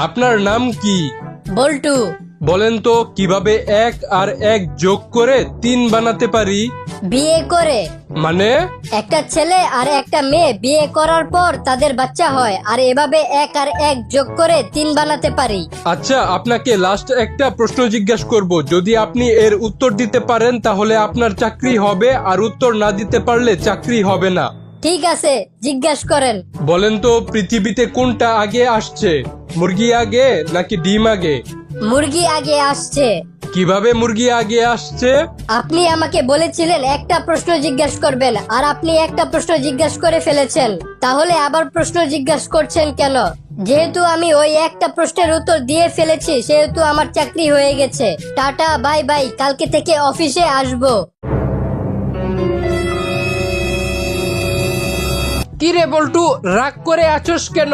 আপনার নাম কি? বল্টু। বলেন তো কিভাবে 1 আর 1 যোগ করে 3 বানাতে পারি? বিয়ে করে। মানে? একটা ছেলে আর একটা মেয়ে বিয়ে করার পর তাদের বাচ্চা হয়, আর এভাবে 1 আর 1 যোগ করে 3 বানাতে পারি। আচ্ছা, আপনাকে লাস্ট একটা প্রশ্ন জিজ্ঞাসা করব। যদি আপনি এর উত্তর দিতে পারেন তাহলে আপনার চাকরি হবে, আর উত্তর না দিতে পারলে চাকরি হবে না। ঠিক আছে, জিজ্ঞাসা করেন। বলেন তো পৃথিবীতে কোনটা আগে আসছে, মুরগি আগে নাকি ডিম আগে? মুরগি আগে আসছে। কিভাবে মুরগি আগে আসছে? আপনি আমাকে বলেছিলেন একটা প্রশ্ন জিজ্ঞাসা করবেন, আর আপনি একটা প্রশ্ন জিজ্ঞাসা করে ফেলেছেন। তাহলে আবার প্রশ্ন জিজ্ঞাসা করছেন কেন? যেহেতু আমি ওই একটা প্রশ্নের উত্তর দিয়ে ফেলেছি, সেহেতু আমার চাকরি হয়ে গেছে। টাটা, বাই বাই, কালকে থেকে অফিসে আসবো। কি রে বল্টু, রাগ করে আছোস কেন?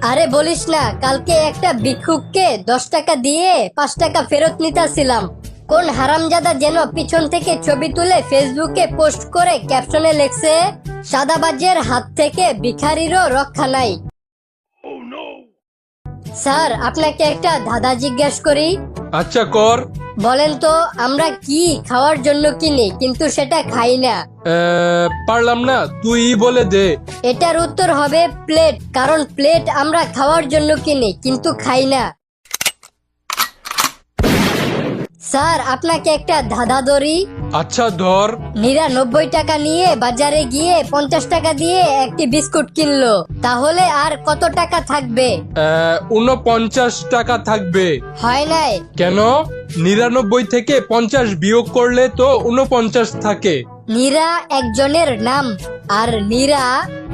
আরে বলিস না, কালকে একটা ভিক্ষুককে 10 টাকা দিয়ে 5 টাকা ফেরত নিতেছিলাম। কোন হারামজাদা যেন পিছন থেকে ছবি তুলে ফেসবুকে পোস্ট করে ক্যাপশনে লেখছে, সাদাবাজের হাত থেকে ভিখারিরও রক্ষা নাই। স্যার, আপনাকে একটা ধাঁধা জিজ্ঞাসা করি। আচ্ছা কর। বলেন তো, আমরা কি খাওয়ার জন্য কিনি কিন্তু সেটা খাই না? পারলাম না, তুই বলে দে। এটার উত্তর হবে প্লেট, কারণ প্লেট আমরা খাওয়ার জন্য কিনি কিন্তু খাই না। স্যার, আপনাকে একটা ধাঁধা ধরি। আচ্ছা ধর। 99 টাকা নিয়ে বাজারে গিয়ে 50 টাকা দিয়ে একটি বিস্কুট কিনলো, তাহলে আর কত টাকা থাকবে? 49 টাকা থাকবে। হয় নাই। কেন? 99 থেকে 50 বিয়োগ করলে তো 49 থাকে। নীরা একজনের নাম, আর নীরা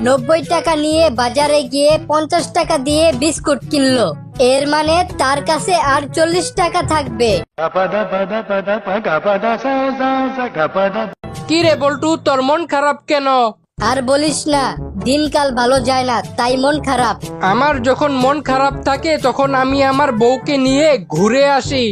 90 টাকা নিয়ে বাজারে গিয়ে 50 টাকা দিয়ে বিস্কুট কিনলো, এর মানে তার কাছে আর 40 টাকা থাকবে। কি রে বল্টু, তোর মন খারাপ কেন? আর বলিস না, দিনকাল ভালো যায় না, তাই মন খারাপ। আমার যখন মন খারাপ থাকে তখন আমি আমার বউকে নিয়ে ঘুরে আসি,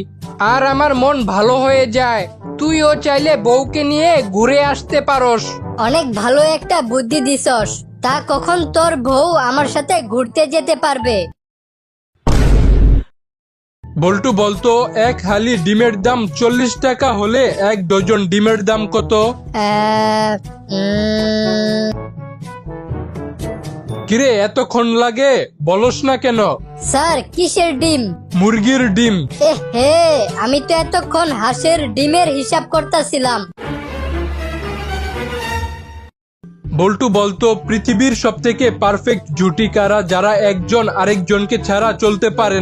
আর আমার মন ভালো হয়ে যায়। তুইও চাইলে বউকে নিয়ে ঘুরে আসতে পারোস। অনেক ভালো একটা বুদ্ধি দিছস। তা কখন তোর বউ আমার সাথে ঘুরতে যেতে পারবে? বল্টু বলতো, 1 হালি ডিমের দাম 40 টাকা হলে 1 ডজন ডিমের দাম কত? কিরে এতক্ষণ লাগে, বলস না কেন? স্যার, কিসের ডিম? মুরগির ডিম। হে, আমি তো এতক্ষণ হাঁসের ডিমের হিসাব করতেছিলাম। বল্টু বলতো, পৃথিবীর সবথেকে পারফেক্ট জুটি কারা, যারা একজন আরেকজনকে ছাড়া চলতে পারে না?